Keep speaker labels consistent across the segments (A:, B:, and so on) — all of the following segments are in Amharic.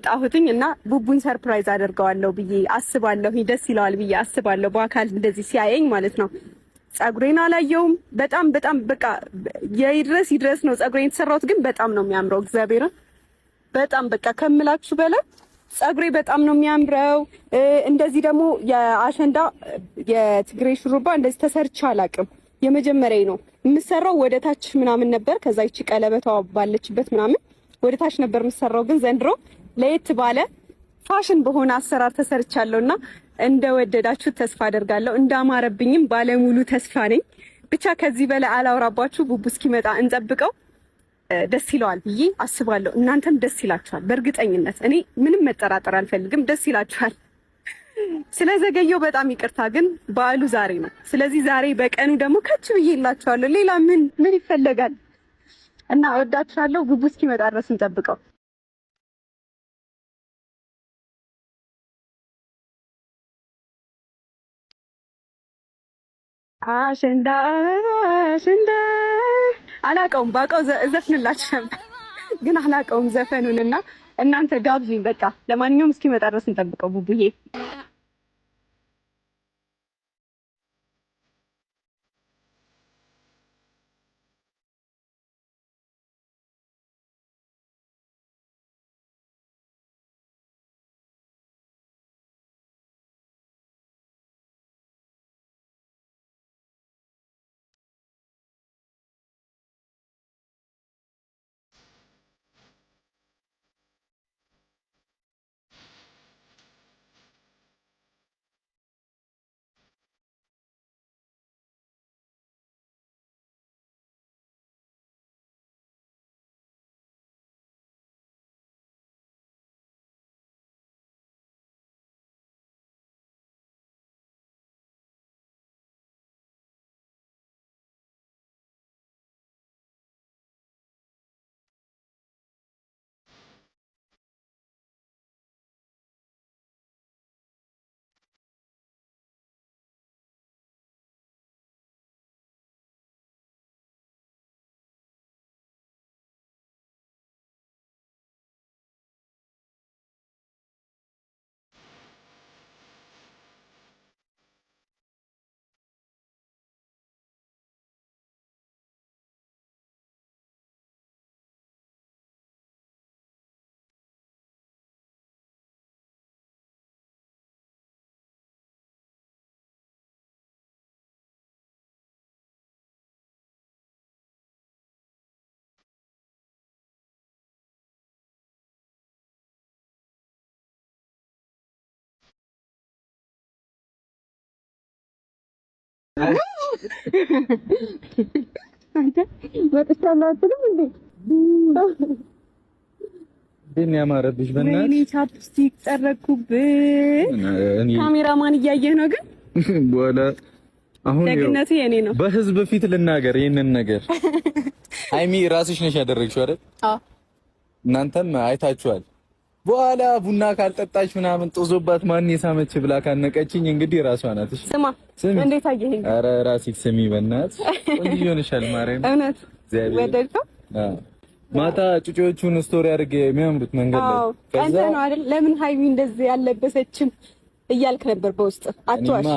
A: የመጣሁትኝ እና ቡቡን ሰርፕራይዝ አደርገዋለሁ ብዬ አስባለሁ። ደስ ይለዋል ብዬ አስባለሁ። በአካል እንደዚህ ሲያየኝ ማለት ነው። ጸጉሬን አላየውም። በጣም በቃ ይድረስ ነው ጸጉሬን የተሰራሁት፣ ግን በጣም ነው የሚያምረው። እግዚአብሔርን በጣም በቃ ከምላችሁ በላይ ጸጉሬ በጣም ነው የሚያምረው። እንደዚህ ደግሞ የአሸንዳ የትግሬ ሹሩባ እንደዚህ ተሰርቼ አላውቅም። የመጀመሪያዬ ነው። የምሰራው ወደ ታች ምናምን ነበር። ከዛ ይቺ ቀለበቷ ባለችበት ምናምን ወደ ታች ነበር የምሰራው። ግን ዘንድሮ ለየት ባለ ፋሽን በሆነ አሰራር ተሰርቻለሁና እንደወደዳችሁ ተስፋ አደርጋለሁ። እንዳማረብኝም ባለሙሉ ተስፋ ነኝ። ብቻ ከዚህ በላይ አላውራባችሁ። ቡቡ እስኪመጣ እንጠብቀው። ደስ ይለዋል ብዬ አስባለሁ። እናንተም ደስ ይላችኋል በእርግጠኝነት። እኔ ምንም መጠራጠር አልፈልግም። ደስ ይላችኋል። ስለዘገየው በጣም ይቅርታ፣ ግን በዓሉ ዛሬ ነው። ስለዚህ ዛሬ በቀኑ ደግሞ ከች ብዬላችኋለሁ። ሌላ ምን ይፈለጋል? እና እወዳችኋለሁ። ቡቡ እስኪመጣ ድረስ እንጠብቀው። አሸንዳ አሸንዳ አላውቀውም። ባውቀው ዘፍንላችሁ ነበር፣ ግን አላውቀውም ዘፈኑንና እናንተ ጋብዙኝ በቃ። ለማንኛውም እስኪመጣ ድረስ እንጠብቀው ቡቡዬ። አንተ ወጥቻላችሁ እንዴ?
B: ደን ያማረብሽ በእናትሽ።
A: እኔ ቻፕስቲክ ጠረኩብህ። ካሜራማን እያየህ ነው። ግን
B: በኋላ አሁን
A: ደግነቱ የኔ ነው።
B: በህዝብ ፊት ልናገር ይሄንን ነገር። ሃይሚ ራስሽ ነሽ ያደረግሽው አይደል?
A: አዎ።
B: እናንተም አይታችኋል። በኋላ ቡና ካልጠጣች ምናምን ጦዞባት ማን የሳመች ብላ ካነቀችኝ እንግዲህ ራሷ ናት። እሺ
A: ስማ፣ እንዴት አየኸኝ?
B: ኧረ ራስሽ ስሚ በእናትሽ። ቆንጆ ሆነሻል ማርያም።
A: እውነት ወደድከው?
B: አዎ። ማታ ጩጮቹን ስቶሪ አድርጌ የሚያምሩት መንገድ ላይ
A: ከዛ ነው አይደል? ለምን ሃይሚ እንደዚህ ያለበሰችም እያልክ ነበር በውስጥ አትዋሽ።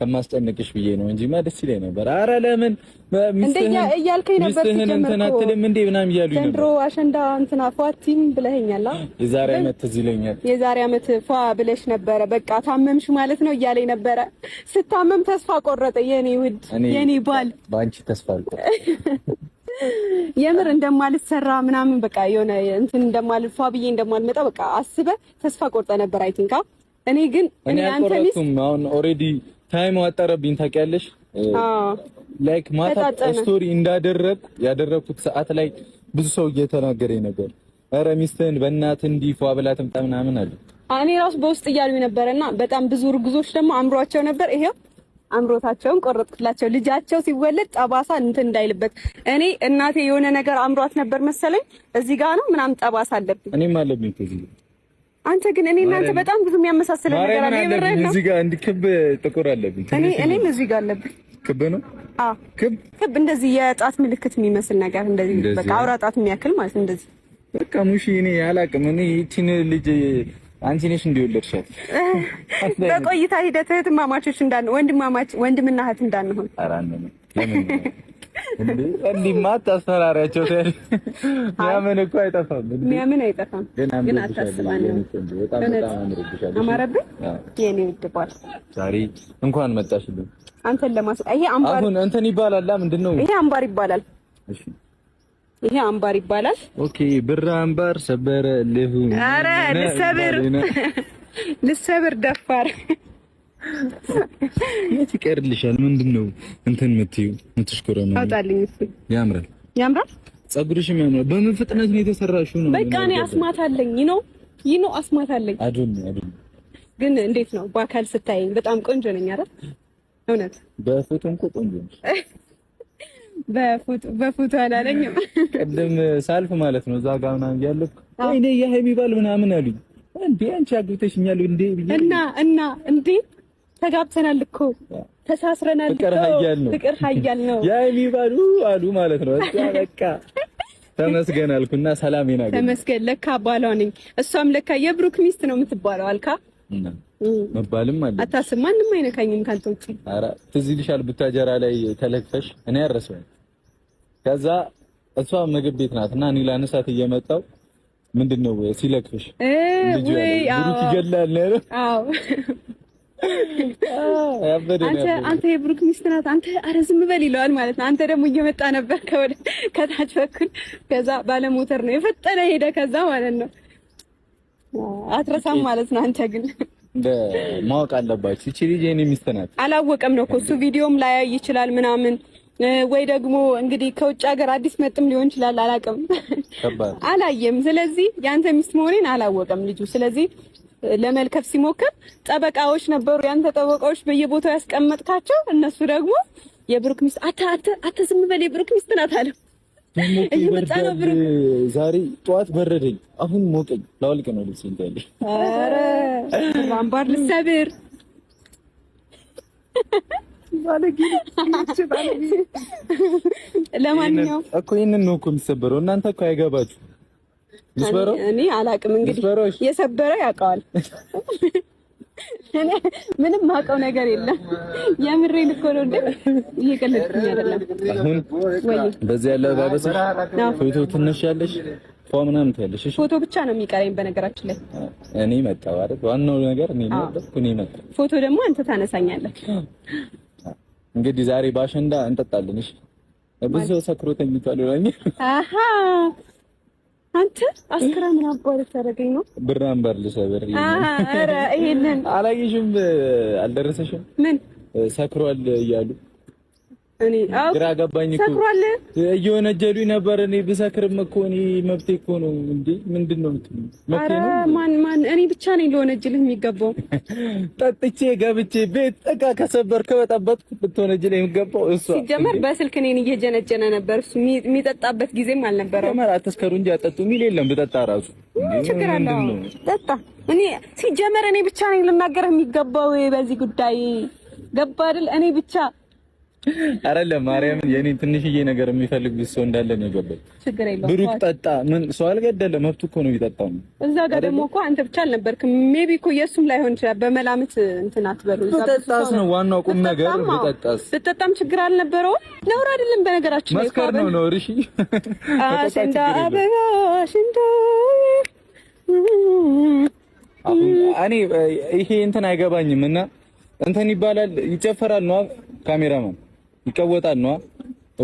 B: ከማስጨነቅሽ ብዬ ነው እንጂማ ደስ ይለኝ ነበር። አረ ለምን
A: እንደኛ እያልከኝ ነበር?
B: እንትን አትልም እንዴ ምናምን እያሉኝ ነበር።
A: ዘንድሮ አሸንዳ እንትና ፏቲም ብለኸኛል።
B: የዛሬ ዓመት ትዝ ይለኛል።
A: የዛሬ ዓመት ፏ ብለሽ ነበረ። በቃ ታመምሽ ማለት ነው እያለኝ ነበረ። ስታመም ተስፋ ቆረጠ የኔ ውድ የኔ ባል።
B: ባንቺ ተስፋ አልቆረጠ
A: የምር እንደማልሰራ ምናምን በቃ የሆነ እንትን እንደማልፏ ብዬ እንደማልመጣ በቃ አስበህ ተስፋ ቆርጠ ነበር። አይ ቲንክ እኔ ግን
B: እኔ አንተ ሚስ አሁን ኦሬዲ ታይም አጠረብኝ ታውቂያለሽ። ላይክ ማታ ስቶሪ ያደረኩት ሰዓት ላይ ብዙ ሰው እየተናገረኝ ነበር። ኧረ ሚስትህን በእናትህ እንዲፏ ብላ ትምጣ ምናምን አለ።
A: እኔ ራሱ በውስጥ እያሉኝ ነበርና በጣም ብዙ ርጉዞች ደግሞ አምሯቸው ነበር። ይሄው አምሮታቸውን ቆረጥኩላቸው። ልጃቸው ሲወለድ ጠባሳ እንትን እንዳይልበት። እኔ እናቴ የሆነ ነገር አምሯት ነበር መሰለኝ እዚህ ጋር ነው ምናምን ጠባሳ አለብኝ።
B: እኔም አለብኝ ከዚህ
A: አንተ ግን እኔ እናንተ በጣም ብዙ የሚያመሳስለ ነገር አለ። የምሬን ነው።
B: እዚህ ጋር እንዲህ ክብ ጥቁር አለብኝ።
A: እኔም እዚህ ጋር አለብኝ።
B: ክብ ነው?
A: አዎ ክብ እንደዚህ የጣት ምልክት የሚመስል ነገር እንደዚህ በቃ አውራ ጣት የሚያክል ማለት እንደዚህ
B: በቃ ሙሺ እኔ አላውቅም። እኔ እቺን ልጅ አንቺ ነሽ እንደወለድሻት
A: በቆይታ ሂደት እህትማማቾች ወንድምና እህት እንዳንሆን።
B: ኧረ ለምን እንዲህ አታስፈራሪያቸው። ሚያምን እኮ አይጠፋም።
A: ሚያምን አይጠፋም። ግን አታስባለሁ። አማረብኝ የኔ ውድ ባል። ዛሬ
B: እንኳን መጣሽልኝ።
A: አንተን ይሄ አምባር
B: አሁን እንትን ይባላል። ምንድነው
A: ይሄ? አምባር ይባላል። እሺ ይሄ አምባር ይባላል።
B: ኦኬ ብር አምባር ሰበረ ልሁን።
A: ኧረ ልሰብር ደፋር
B: የት ይቀርልሻል? ምንድነው እንትን የምትሽኮረመው?
A: አውጣልኝ። እሱ
B: ያምራል። ፀጉርሽም ያምራል። በምን ፍጥነት ነው የተሰራሽው? ነው
A: በቃ እኔ አስማት አለኝ። ይኖ አስማት አለኝ። አይደል ግን እንዴት ነው በአካል ስታየኝ? በጣም ቆንጆ ነኝ አይደል? እውነት
B: በፎቶ እንኳ ቆንጆ ነሽ።
A: በፎቶ አላለኝም።
B: ቅድም ሳልፍ ማለት ነው እዛ ጋር ምናምን ያለኩ ወይኔ የሀይሚ ባል ምናምን አሉኝ። እንዴ አንቺ አግብተሽኛል እንዴ?
A: እና እንዴ ተጋብተናል እኮ ተሳስረናል እኮ። ፍቅር ኃያል ነው
B: የሀይሚ ባል አሉ ማለት ነው። በቃ ተመስገን አልኩና ሰላሜን አገኘሁ።
A: ተመስገን ለካ ባሏ ነኝ። እሷም ለካ የብሩክ ሚስት ነው የምትባለው አልካ
B: መባልም አለ።
A: አታስብ፣ ማንም አይነካኝም ካንተ ውጪ።
B: ኧረ ትዝ ይልሻል ቡታጀራ ላይ ተለክፈሽ እኔ አረሰው። ከዛ እሷ ምግብ ቤት ናትና እኔ ላነሳት እየመጣሁ ምንድነው ሲለክፍሽ ልጅ ብሩክ ይገላል ነው። አዎ
A: አንተ የብሩክ ሚስት ናት አንተ። ኧረ ዝም በል ይለዋል ማለት ነው። አንተ ደግሞ እየመጣ ነበር ከታች በኩል። ከዛ ባለሞተር ነው የፈጠነ ሄደ። ከዛ ማለት ነው አትረሳም ማለት ነው። አንተ ግን
B: ማወቅ አለባችሁ እቺ ልጅ የኔ ሚስት ናት።
A: አላወቀም ነው እኮ እሱ። ቪዲዮም ላይ ይችላል ምናምን ወይ ደግሞ እንግዲህ ከውጭ ሀገር አዲስ መጥም ሊሆን ይችላል። አላውቅም፣ አላየም። ስለዚህ ያንተ ሚስት መሆኔን አላወቀም ልጁ። ስለዚህ ለመልከፍ ሲሞክር ጠበቃዎች ነበሩ፣ ያንተ ጠበቃዎች በየቦታው ያስቀመጥካቸው። እነሱ ደግሞ የብሩክ ሚስት አተ ዝም በል የብሩክ ሚስት ናት አለ።
B: ዛሬ ጠዋት በረደኝ፣ አሁን ሞቀኝ። ላውልቅ ነው ልብስ እንታለሽ።
A: ኧረ አምባር ልሰብር ለማንኛውም
B: እኮ ይሄንን ነው እኮ የሚሰበረው። እናንተ እኮ አይገባችሁ። ልስበረው
A: እኔ አላውቅም። እንግዲህ የሰበረው ያውቀዋል። እኔ ምንም ማውቀው ነገር የለም። የምሬን እኮ ነው እንዴ፣ እየቀለድኩኝ አይደለም።
B: አሁን በዚህ ያለ ባበሰሽ ፎቶ ትነሻለሽ፣ ፎቶ ምናምን ትያለሽ። እሺ ፎቶ
A: ብቻ ነው የሚቀረኝ በነገራችን ላይ።
B: እኔ መጣሁ አይደል? ዋናው ነገር እኔ መጣሁ።
A: ፎቶ ደግሞ አንተ ታነሳኛለህ።
B: እንግዲህ ዛሬ ባሸንዳ እንጠጣለን። እሺ ብዙ ሰክሮ ተኝቷል ወላኝ።
A: አሃ አንተ አስክራ ምን አባል ታደርገኝ ነው?
B: ብር አምባር ልሰበር።
A: ኧረ ይሄንን
B: አላየሽም? አልደረሰሽም?
A: ምን
B: ሰክሯል እያሉ
A: እኔ
B: ግራ ገባኝ እኮ።
A: ሰክሯል
B: እየወነጀሉኝ ነበር። እኔ ብሰክርም እኮ እኔ መብቴ እኮ ነው እንዴ። ምንድነው የምትሉኝ? መብቴ ነው።
A: ማን እኔ ብቻ ነኝ ልወነጅልህ የሚገባው?
B: ጠጥቼ ገብቼ ቤት ዕቃ ከሰበር ከበጠበጥኩ ብትወነጅልህ የሚገባው እሷ።
A: ሲጀመር በስልክ እኔን እየጀነጀነ ነበር። እሱ የሚጠጣበት ጊዜም አልነበረው።
B: ሲጀመር አትስከሩ እንጂ አጠጡ የሚል የለም። ብጠጣ ራሱ
A: ችግር አለው። ጠጣ። እኔ ሲጀመር እኔ ብቻ ነኝ ልናገርህ የሚገባው በዚህ ጉዳይ። ገባ አይደል? እኔ ብቻ
B: አይደለም ማርያምን የኔን ትንሽዬ ነገር የሚፈልግ ሰው እንዳለ ነው የገባኝ።
A: ችግር የለውም።
B: ብሩክ ጠጣ። ምን ሰው አልገደለም፣ መብቱ እኮ ነው የሚጠጣው።
A: እዛ ጋር ደግሞ እኮ አንተ ብቻ አልነበርክም። ሜቢ እኮ የእሱም ላይሆን ይችላል። በመላምት እንትን አትበሉ። እዛ
B: ጠጣስ ነው ዋናው ቁም ነገር።
A: ብጠጣም ችግር አልነበረውም። ነውር አይደለም በነገራችን ላይ
B: መስከር ነው ነው። እሺ
A: አሸንዳ አበባ አሸንዳ።
B: እኔ ይሄ እንትን አይገባኝም። እና እንትን ይባላል ይጨፈራል ነው ካሜራማን ይቀወጣል ነው።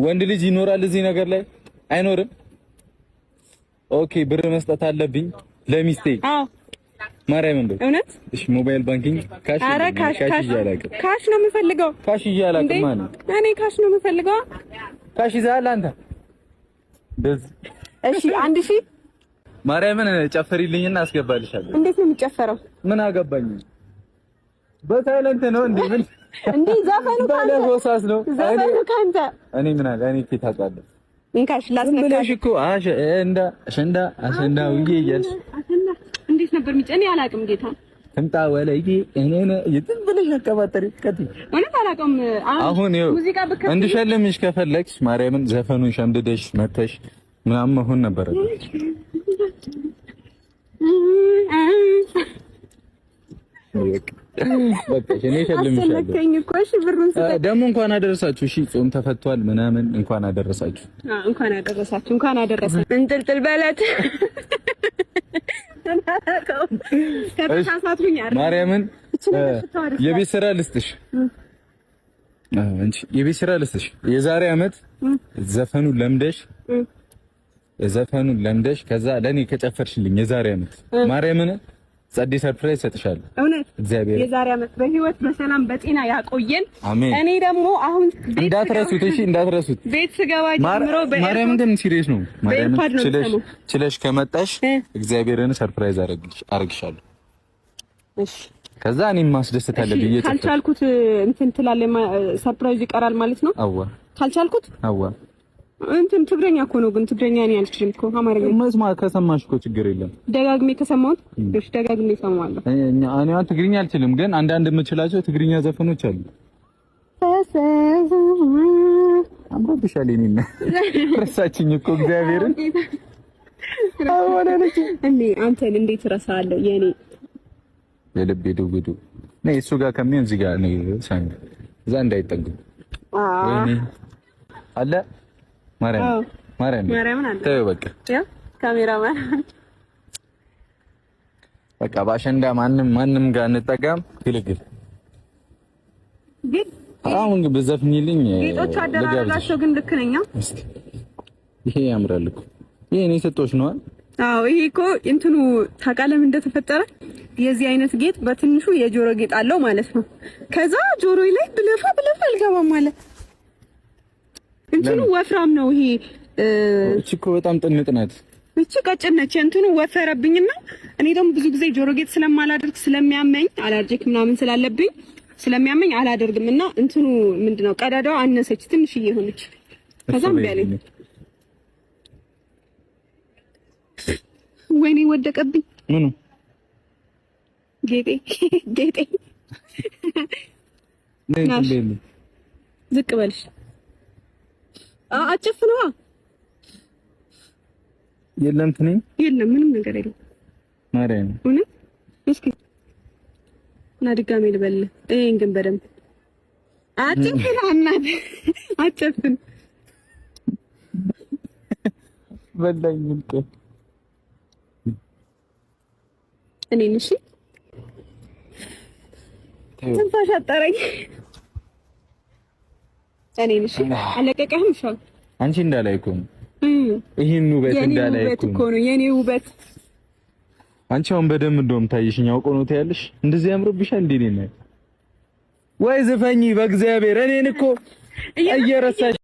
B: ወንድ ልጅ ይኖራል እዚህ ነገር ላይ አይኖርም። ኦኬ ብር መስጠት አለብኝ ለሚስቴ።
A: አዎ
B: ማርያምን በል
A: እውነት።
B: እሺ ሞባይል ባንኪንግ ካሽ ይያላቀ
A: ካሽ ነው የምፈልገው።
B: ካሽ ይያላቀ ማለት
A: እኔ ካሽ ነው የምፈልገው።
B: ካሽ ይዛል አንተ ደዝ።
A: እሺ 1000
B: ማርያምን ጨፈሪልኝና አስገባልሻለሁ።
A: እንዴት ነው የሚጨፈረው?
B: ምን አገባኝ። በሳይለንት ነው እንዴ? ምን
A: እንዴ ዘፈኑ ካንተ
B: ሆሳስ ነው
A: ዘፈኑ ካንተ።
B: እኔ ምን አለ እኔ ኬት አውቃለሁ።
A: እንካሽ ላስነካሽ
B: እኮ አሸንዳ ውዬ እያልሽ
A: እንዴት ነበር እኔ አላውቅም። ጌታ
B: ትምጣ ወለዬ እኔ የትን ብለሽ አቀባጠሪ ከቲ
A: እውነት አላውቅም።
B: አሁን ሙዚቃ እንድሸልምሽ ከፈለግሽ ማርያምን ዘፈኑን ሸምድደሽ መተሽ ምናምን መሆን ነበረ። በቃ እኔ ሸልምሻለሁ ደግሞ እንኳን አደረሳችሁ። እሺ ጾም ተፈቷል ምናምን እንኳን አደረሳችሁ።
A: እንኳን አደረሳችሁ። እንኳን አደረሰን። እንጥልጥል በለት
B: ማርያምን የቤት ስራ ልስጥሽ። አንቺ የቤት ስራ ልስጥሽ። የዛሬ አመት ዘፈኑን ለምደሽ ከዛ ለኔ ከጨፈርሽልኝ የዛሬ አመት ማርያምን ጸዴ ሰርፕራይዝ ሰጥሻለሁ።
A: እውነት
B: እግዚአብሔር
A: የዛሬ አመት በህይወት በሰላም በጤና ያቆየን።
B: አሜን።
A: እኔ ደግሞ አሁን
B: እንዳትረሱት፣ እሺ እንዳትረሱት።
A: ቤት ስገባ ጀምሮ
B: ማርያም እንደም ሲሪየስ ነው። ማርያም ችለሽ ከመጣሽ እግዚአብሔርን ሰርፕራይዝ አረግሻለሁ።
A: እሺ
B: ከዛ እኔም ማስደሰት አለብኝ።
A: ካልቻልኩት እንትን ትላለህ፣ ሰርፕራይዝ ይቀራል ማለት ነው።
B: አዋ ካልቻልኩት እንትን ትግረኛ እኮ ነው፣ ግን ትግረኛ እኔ አልችልም እኮ። አማርኛ መስማት ከሰማሽ እኮ ችግር የለም። ደጋግሜ ከሰማሁት እሺ፣ ደጋግሜ እሰማዋለሁ። እኔ ትግርኛ አልችልም፣ ግን አንዳንድ የምችላቸው ትግርኛ ዘፈኖች አሉ። አምሮብሻል። እኔና ረሳችኝ እኮ እግዚአብሔርን አወለለች። እኔ አንተን እንዴት እረሳለሁ? የኔ የልቤ ዱብዱ ነይ። እሱ ጋር ከሚሆን እዚህ ጋር ነይ። ሳሚ እዛ እንዳይጠጉ ወይኔ አለ ማርያም አለ። ተይው በቃ ያ ካሜራማን በቃ በአሸንዳ ማንም ጋር እንጠጋም። ትልግል ግን አሁን ግን በዘፍኝልኝ ጌጦች አደራረጋቸው ግን ልክ ነኝ። እስቲ ይሄ ያምራል እኮ ይሄ እኔ ሰጥቶሽ ነው። አዎ ይሄ እኮ እንትኑ ታውቃለህ እንደተፈጠረ የዚህ አይነት ጌጥ በትንሹ የጆሮ ጌጥ አለው ማለት ነው። ከዛ ጆሮዬ ላይ ብለፋ አልገባም ማለት እንትኑ ወፍራም ነው። ይሄ እቺ እኮ በጣም ጥንጥ ናት። እቺ ቀጭን ነች። እንትኑ ወፈረብኝና እኔ ደግሞ ብዙ ጊዜ ጆሮ ጌጥ ስለማላደርግ ስለሚያመኝ አለርጂክ ምናምን ስላለብኝ ስለሚያመኝ አላደርግምና እንትኑ ምንድነው ቀዳዳው አነሰች ትንሽዬ ሆነች። ከዛም ቢያለኝ ወይኔ ወደቀብኝ። ምኑ ጌጤ ዝቅ በልሽ። አጨፍነዋ የለም ትንኝ የለም፣ ምንም ነገር የለም። ማርያም እውነት እስኪ እና ድጋሜ ልበል። ይሄን ግን በደንብ አጨፍና እናት አጨፍን በላኝ እንዴ እኔን። እሺ ትንፋሽ አጠረኝ እኔን። እሺ አለቀቀህም? እሺ አንቺ እንዳላይ እኮ ነው ይሄን ውበት እንዳላይ እኮ ነው የኔ ውበት። አንቺ አሁን በደንብ እንደውም ታይሽኝ አውቆ ነው ታያለሽ። እንደዚህ ያምርብሻል እንዴ? ነኝ ወይ ዘፈኝ በእግዚአብሔር እኔን እኮ እየረሳሽ